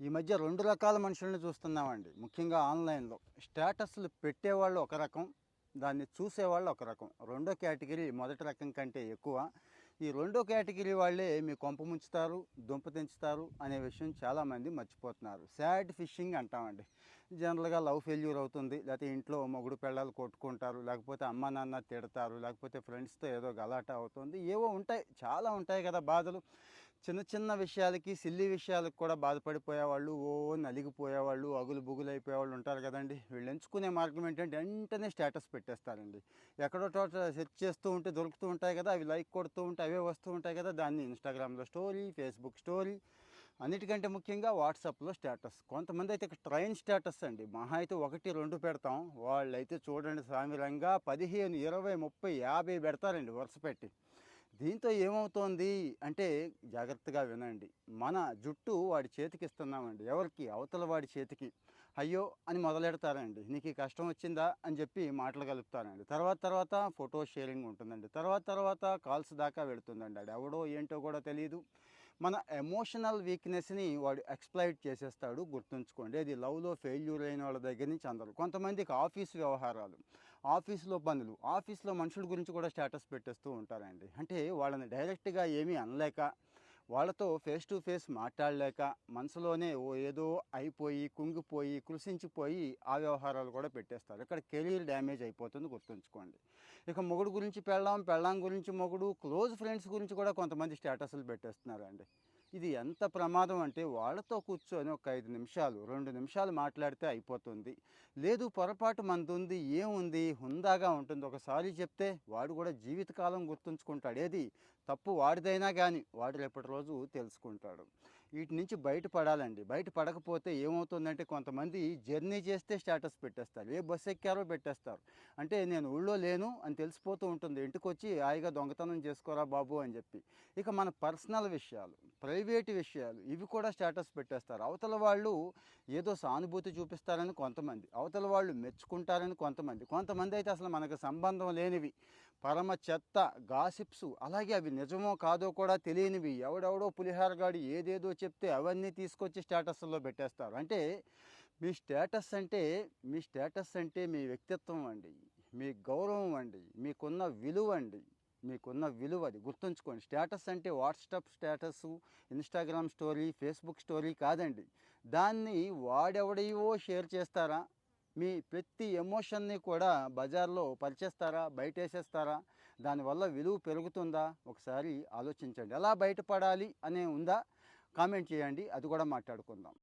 ఈ మధ్య 2 రకాల మనుషుల్ని చూస్తున్నామండి. ముఖ్యంగా ఆన్‌లైన్‌లో. స్టేటస్‌లు పెట్టేవాళ్ళు ఒక రకం, దాన్ని చూసేవాళ్ళు ఒక రకం. రెండో కేటగిరీ మొదటి రకం కంటే ఎక్కువ. ఈ రెండో కేటగిరీ వాళ్ళే మీ కొంప ముంచుతారు, దుంప తెంచుతారు అనే విషయం చాలామంది మర్చిపోతున్నారు. సాడ్ ఫిషింగ్ అంటామండి. జనరల్‌గా లవ్ ఫెయిల్యూర్ అవుతుంది. లేకపోతే ఇంట్లో మొగుడు పెళ్ళాలు కొట్టుకుంటారు. లేకపోతే అమ్మా, నాన్న తిడతారు. లేకపోతే ఫ్రెండ్స్‌తో ఏదో గలాటా అవుతుంది. ఏవో ఉంటాయి. చాలా ఉంటాయి కదా బాధలు. చిన్న చిన్న విషయాలకి, సిల్లీ విషయాలకు కూడా బాధపడిపోయేవాళ్ళు, నలిగిపోయేవాళ్ళు, అగులు బుగులైపోయేవాళ్ళు ఉంటారు కదండీ! వీళ్ళు ఎంచుకునే మార్గం ఏంటంటే వెంటనే స్టేటస్ పెట్టేస్తారండి. ఎక్కడో చోట సెర్చ్ చేస్తూ ఉంటే దొరుకుతూ ఉంటాయి కదా! అవి లైక్ కొడుతూ ఉంటే అవే వస్తూ ఉంటాయి కదా! దాన్ని ఇన్‌స్టాగ్రామ్‌లో స్టోరీ, ఫేస్‌బుక్ స్టోరీ, అన్నిటికంటే ముఖ్యంగా వాట్సాప్‌లో స్టేటస్. కొంతమంది అయితే ఇక ట్రైన్ స్టేటస్ అండి. మహా అయితే 1, 2 పెడతాం. వాళ్ళైతే చూడండి సామిరంగా 15, 20, 30, 50 పెడతారండి వరుస పెట్టి. దీంతో ఏమవుతోంది అంటే జాగ్రత్తగా వినండి. మన జుట్టు వాడి చేతికిస్తున్నామండి. ఎవరికి? అవతల వాడి చేతికి. అయ్యో! అని మొదలెడతారండి. నీకు ఈ కష్టం వచ్చిందా? అని చెప్పి మాటలు కలుపుతారండి. తర్వాత తర్వాత ఫోటో షేరింగ్ ఉంటుందండి. తర్వాత కాల్స్ దాకా వెళుతుందండి. ఆడెవడో ఏంటో కూడా తెలీదు. మన ఎమోషనల్ వీక్‌నెస్‌ని వాడు ఎక్స్‌ప్లాయిట్ చేసేస్తాడు గుర్తుంచుకోండి. అది లవ్‌లో ఫెయిల్యూర్ అయిన వాళ్ళ దగ్గర నుంచి అందరూ. కొంతమందికి ఆఫీస్ వ్యవహారాలు, ఆఫీస్‌లో పనులు, ఆఫీస్‌లో మనుషుల గురించి కూడా స్టేటస్ పెట్టేస్తూ ఉంటారండి. అంటే వాళ్ళని డైరెక్ట్‌గా ఏమీ అనలేక, వాళ్ళతో ఫేస్ టు ఫేస్ మాట్లాడలేక, మనసులోనే ఏదో అయిపోయి, కుంగిపోయి, కృశించిపోయి ఆ వ్యవహారాలు కూడా పెట్టేస్తారు. ఇక్కడ కెరీర్ డ్యామేజ్ అయిపోతుంది గుర్తుంచుకోండి. ఇక మొగుడు గురించి పెళ్ళాం, పెళ్ళాం గురించి మొగుడు, క్లోజ్ ఫ్రెండ్స్ గురించి కూడా కొంతమంది స్టేటస్‌లు పెట్టేస్తున్నారండి. ఇది ఎంత ప్రమాదం అంటే వాళ్ళతో కూర్చొని ఒక 5 నిమిషాలు, 2 నిమిషాలు మాట్లాడితే అయిపోతుంది. లేదు పొరపాటు మనదుంది, ఏముంది, హుందాగా ఉంటుంది. ఒక సారీ చెప్తే వాడు కూడా జీవితకాలం గుర్తుంచుకుంటాడు. ఏది తప్పు వాడిదైనా గానీ వాడు రేపటి రోజు తెలుసుకుంటాడు. వీటి నుంచి బయటపడాలండి. బయటపడకపోతే ఏమవుతుందంటే కొంతమంది జర్నీ చేస్తే స్టేటస్ పెట్టేస్తారు. ఏ బస్సు ఎక్కారో పెట్టేస్తారు. అంటే నేను ఊళ్ళో లేను అని తెలిసిపోతూ ఉంటుంది. ఇంటికొచ్చి హాయిగా దొంగతనం చేసుకోరా బాబు అని చెప్పి. ఇక మన పర్సనల్ విషయాలు, ప్రైవేట్ విషయాలు ఇవి కూడా స్టేటస్ పెట్టేస్తారు. అవతల వాళ్ళు ఏదో సానుభూతి చూపిస్తారని కొంతమంది, అవతల వాళ్ళు మెచ్చుకుంటారని కొంతమంది, కొంతమంది అయితే అసలు మనకు సంబంధం లేనివి, పరమ చెత్త గాసిప్స్, అలాగే అవి నిజమో కాదో కూడా తెలియనివి, ఎవడెవడో పులిహారగాడు ఏదేదో చెప్తే అవన్నీ తీసుకొచ్చి స్టేటస్‌లో పెట్టేస్తారు. అంటే మీ స్టేటస్ అంటే మీ వ్యక్తిత్వం అండి, మీ గౌరవం అండి, మీకున్న విలువ అది గుర్తుంచుకోండి. స్టేటస్ అంటే WhatsApp status, Instagram story, Facebook story కాదండి. దాన్ని వాడెవడివో షేర్ చేస్తారా? మీ ప్రతి ఎమోషన్‌ని కూడా బజార్‌లో పరిచేస్తారా? బయటేసేస్తారా? దానివల్ల విలువ పెరుగుతుందా? ఒకసారి ఆలోచించండి. ఎలా బయటపడాలి అనే ఉందా? కామెంట్ చేయండి. అది కూడా మాట్లాడుకుందాం.